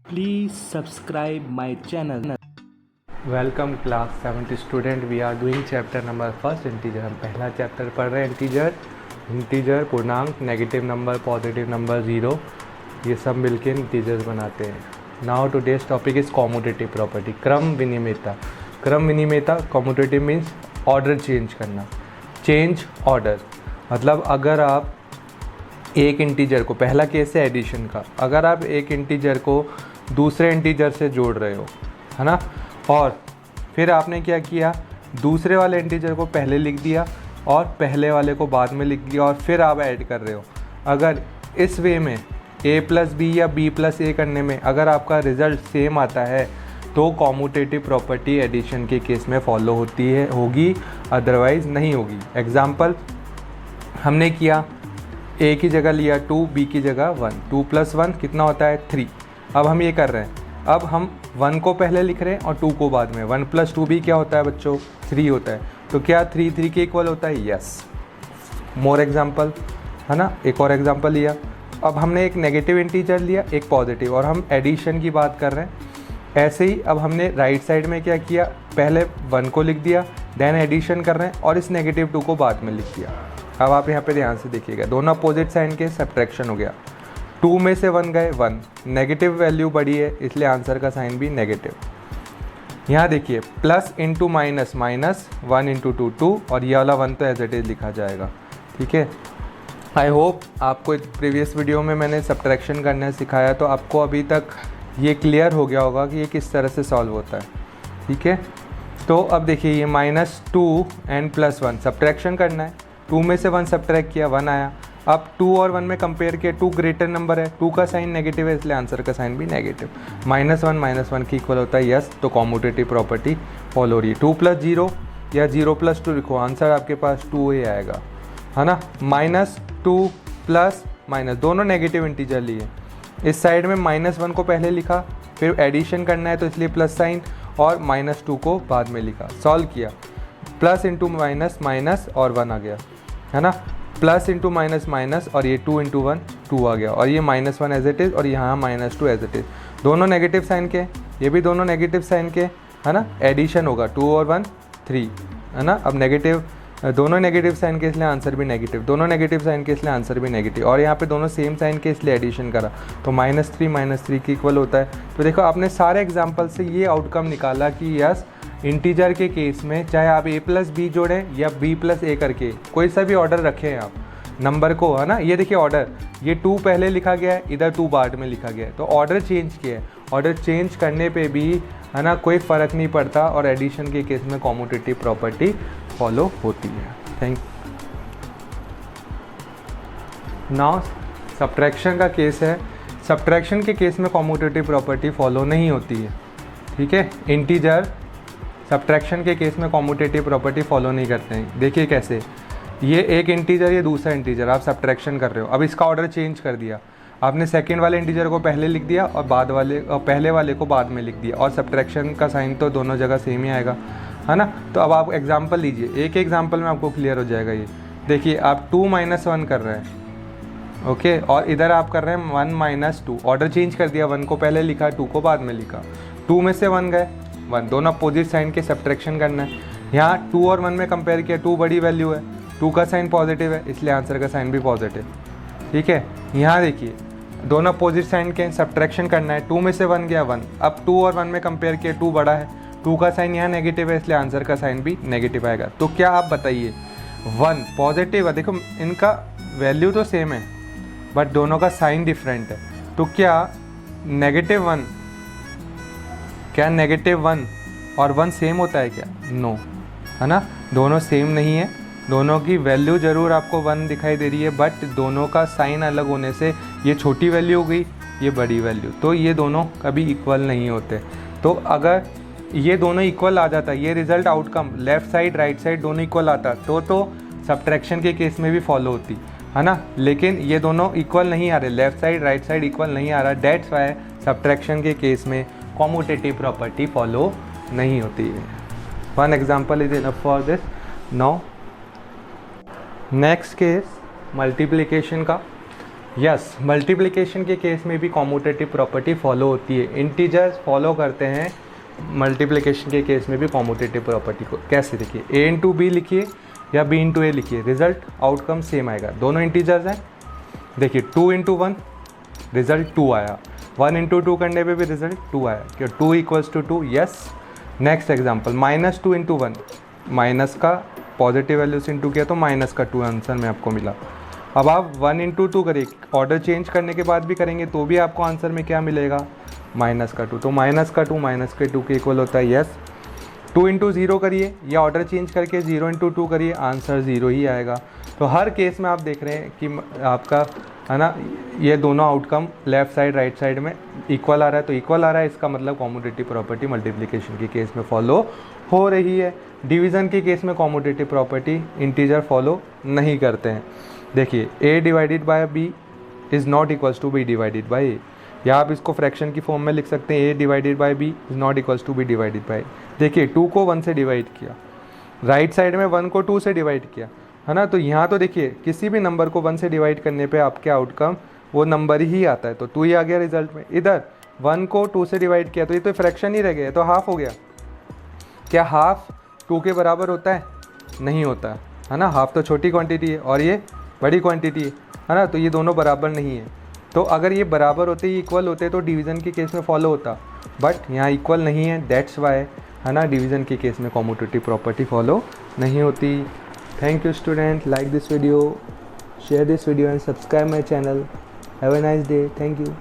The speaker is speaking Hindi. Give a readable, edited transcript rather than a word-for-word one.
Please subscribe my channel. Welcome class 7th student. We are doing chapter number first integer. हम पहला चैप्टर पढ़ रहे हैं इंटीजर पूर्णांक, negative number, positive number, zero, ये सब मिलके इंटीजर्स बनाते हैं। Now today's topic is commutative property, क्रम विनिमेयता। क्रम विनिमेयता, कॉम्यूटेटिव मीन्स ऑर्डर चेंज करना, चेंज ऑर्डर। मतलब अगर आप एक इंटीजर को, पहला केस है एडिशन का, अगर आप एक इंटीजर को दूसरे इंटीजर से जोड़ रहे हो, है ना, और फिर आपने क्या किया, दूसरे वाले इंटीजर को पहले लिख दिया और पहले वाले को बाद में लिख दिया और फिर आप ऐड कर रहे हो। अगर इस वे में a प्लस बी या b प्लस ए करने में अगर आपका रिज़ल्ट सेम आता है तो कॉम्यूटेटिव प्रॉपर्टी एडिशन के केस में फॉलो होगी, अदरवाइज़ नहीं होगी। एग्जाम्पल हमने किया, a की जगह लिया 2, b की जगह 1, 2 + 1 कितना होता है 3। अब हम ये कर रहे हैं, अब हम 1 को पहले लिख रहे हैं और 2 को बाद में। 1 + 2b क्या होता है बच्चों, 3 होता है। तो क्या 3 3 के इक्वल होता है? यस। मोर एग्जाम्पल, है ना, एक और एग्जाम्पल लिया। अब हमने एक नेगेटिव इंटीजर लिया, एक पॉजिटिव, और हम एडिशन की बात कर रहे हैं। ऐसे ही अब हमने राइट साइड में क्या किया, पहले 1 को लिख दिया, देन एडिशन कर रहे हैं और इस नेगेटिव 2 को बाद में लिख दिया। अब आप यहाँ पे ध्यान से देखिएगा, दोनों अपोजिट साइन के सब्ट्रैक्शन हो गया। 2 में से 1 गए, 1, नेगेटिव वैल्यू बढ़ी है इसलिए आंसर का साइन भी नेगेटिव। यहाँ देखिए, प्लस इंटू माइनस, माइनस 1 × 2 2, और ये वाला 1 तो एज इट इज़ लिखा जाएगा। ठीक है, आई होप आपको प्रीवियस वीडियो में मैंने सब्ट्रैक्शन करना सिखाया तो आपको अभी तक ये क्लियर हो गया होगा कि ये किस तरह से सॉल्व होता है। ठीक है, तो अब देखिए, ये -2 एंड +1 सब्ट्रैक्शन करना है। 2 में से 1 सब्ट्रैक्ट किया, 1 आया। अब 2 और 1 में कंपेयर किया, 2 ग्रेटर नंबर है, 2 का साइन नेगेटिव है इसलिए आंसर का साइन भी नेगेटिव। -1 -1 की इक्वल होता है यस, तो कॉम्यूटेटिव प्रॉपर्टी फॉलो हो रही है। 2 + 0 या 0 + 2 लिखो, आंसर आपके पास 2 ही आएगा, है ना। -2 प्लस माइनस, दोनों नेगेटिव इंटीजर लिए। इस साइड में -1 को पहले लिखा, फिर एडिशन करना है तो इसलिए प्लस साइन, और -2 को बाद में लिखा। सॉल्व किया, प्लस इंटू माइनस माइनस और 1 आ गया, है ना। प्लस इंटू माइनस माइनस, और ये 2 × 1 2 आ गया, और ये -1 एज इट इज़, और यहाँ -2 एज इट इज़। दोनों नेगेटिव साइन के, ये भी दोनों नेगेटिव साइन के, है ना। एडिशन होगा 2 और 1 3, है ना। अब नेगेटिव, दोनों नेगेटिव साइन के इसलिए आंसर भी नेगेटिव, दोनों नेगेटिव साइन के इसलिए आंसर भी नेगेटिव, और यहाँ पे दोनों सेम साइन के इसलिए एडिशन करा तो -3 -3 की इक्वल होता है। तो देखो, आपने सारे एग्जाम्पल से ये आउटकम निकाला कि यस, इंटीजर के केस में चाहे आप a + b जोड़ें या b + a करके कोई सा भी ऑर्डर रखें आप नंबर को, है ना। ये देखिए ऑर्डर, ये 2 पहले लिखा गया है, इधर 2 बाद में लिखा गया है, तो ऑर्डर चेंज किया है। ऑर्डर चेंज करने पे भी, है ना, कोई फ़र्क नहीं पड़ता, और एडिशन के केस में कॉम्यूटेटिव प्रॉपर्टी फॉलो होती है। थैंक। नाउ सब्ट्रैक्शन का केस है। सब्ट्रैक्शन के केस में कॉम्यूटेटिव प्रॉपर्टी फॉलो नहीं होती है। ठीक है, इंटीजर सब्ट्रैक्शन के केस में कॉम्यूटेटिव प्रॉपर्टी फॉलो नहीं करते हैं। देखिए कैसे, ये एक इंटीजर, ये दूसरा इंटीजर, आप सब्ट्रैक्शन कर रहे हो। अब इसका ऑर्डर चेंज कर दिया, आपने सेकंड वाले इंटीजर को पहले लिख दिया और पहले वाले को बाद में लिख दिया, और सब्ट्रैक्शन का साइन तो दोनों जगह सेम ही आएगा, है ना। तो अब आप एग्जांपल लीजिए, एक एग्जांपल में आपको क्लियर हो जाएगा। ये देखिए, आप 2 - 1 कर रहे हैं, ओके, और इधर आप कर रहे हैं 1 - 2। ऑर्डर चेंज कर दिया, 1 को पहले लिखा, 2 को बाद में लिखा। 2 में से 1 गए, 1, दोनों अपोजिट साइन के सब्ट्रैक्शन करना है। यहाँ 2 और 1 में कंपेयर किया, 2 बड़ी वैल्यू है, 2 का साइन पॉजिटिव है इसलिए आंसर का साइन भी पॉजिटिव। ठीक है, यहाँ देखिए, दोनों अपोजिट साइन के सब्ट्रैक्शन करना है। 2 में से 1 गया, 1। अब 2 और 1 में कंपेयर किया, 2 बड़ा है, 2 का साइन यहाँ नेगेटिव है इसलिए आंसर का साइन भी नेगेटिव आएगा। तो क्या आप बताइए, 1 पॉजिटिव है, देखो इनका वैल्यू तो सेम है बट दोनों का साइन डिफरेंट है, तो क्या -1, क्या -1 और 1 सेम होता है क्या? नो, है ना, दोनों सेम नहीं है। दोनों की वैल्यू ज़रूर आपको 1 दिखाई दे रही है, बट दोनों का साइन अलग होने से ये छोटी वैल्यू हो गई, ये बड़ी वैल्यू, तो ये दोनों कभी इक्वल नहीं होते। तो अगर ये दोनों इक्वल आ जाता, ये result outcome left side right side दोनों इक्वल आता, तो सब्ट्रैक्शन के केस में भी फॉलो होती, है ना। लेकिन ये दोनों इक्वल नहीं आ रहे, left side right side equal नहीं आ रहा, डेट्स वाई सब्ट्रैक्शन के केस में कॉम्यूटेटिव प्रॉपर्टी फॉलो नहीं होती है। One example is enough for this. Now next case multiplication का। यस, मल्टीप्लिकेशन के केस में भी कॉम्यूटेटिव प्रॉपर्टी फॉलो होती है। इंटीजर्स फॉलो करते हैं मल्टीप्लिकेशन के केस में भी कॉम्यूटेटिव प्रॉपर्टी को। कैसे देखिए, a इंटू बी लिखिए या b इंटू ए लिखिए, रिजल्ट आउटकम सेम आएगा। दोनों इंटीजर्स हैं। देखिए 2 इंटू 1 रिजल्ट 2 आया, 1 इंटू 2 करने पे भी रिजल्ट 2 आया, क्यों 2 equals to 2। Yes. Next example, -2 into 1, minus का पॉजिटिव वैल्यू से इंटू किया तो माइनस का 2 आंसर में आपको मिला। अब आप 1 इंटू 2 करिए, ऑर्डर चेंज करने के बाद भी करेंगे तो भी आपको आंसर में क्या मिलेगा, माइनस का 2। तो माइनस का 2 माइनस के 2 के इक्वल होता है। यस। 2 इंटू 0 करिए या ऑर्डर चेंज करके 0 इंटू 2 करिए, आंसर 0 ही आएगा। तो हर केस में आप देख रहे हैं कि आपका है ना, ये दोनों outcome left side right side में इक्वल आ रहा है। तो इक्वल आ रहा है, इसका मतलब कॉम्यूटेटिव प्रॉपर्टी मल्टीप्लिकेशन के केस में फॉलो हो रही है। डिवीज़न के केस में कॉम्यूटेटिव प्रॉपर्टी इंटीजर फॉलो नहीं करते हैं। देखिए a divided by b is not equals to b divided by a, या आप इसको फ्रैक्शन की फॉर्म में लिख सकते हैं a divided by b is not equals to b divided by. देखिए 2 को 1 से डिवाइड किया, राइट साइड में 1 को 2 से डिवाइड किया, है ना। तो यहाँ तो देखिए किसी भी नंबर को 1 से डिवाइड करने पे आपके आउटकम वो नंबर ही आता है, तो 2 ही आ गया रिजल्ट में। इधर 1 को 2 से डिवाइड किया तो ये तो फ्रैक्शन ही रह गया, तो हाफ हो गया। क्या हाफ 2 के बराबर होता है? नहीं होता है ना। हाफ तो छोटी क्वांटिटी है और ये बड़ी क्वांटिटी है ना, तो ये दोनों बराबर नहीं है। तो अगर ये बराबर होते, ये इक्वल होते तो डिवीज़न के केस में फॉलो होता, बट यहाँ इक्वल नहीं है, दैट्स वाई है ना, डिवीज़न के केस में कॉम्यूटेटिव प्रॉपर्टी फॉलो नहीं होती। Thank you student, like this video, share this video and subscribe my channel. Have a nice day. Thank you.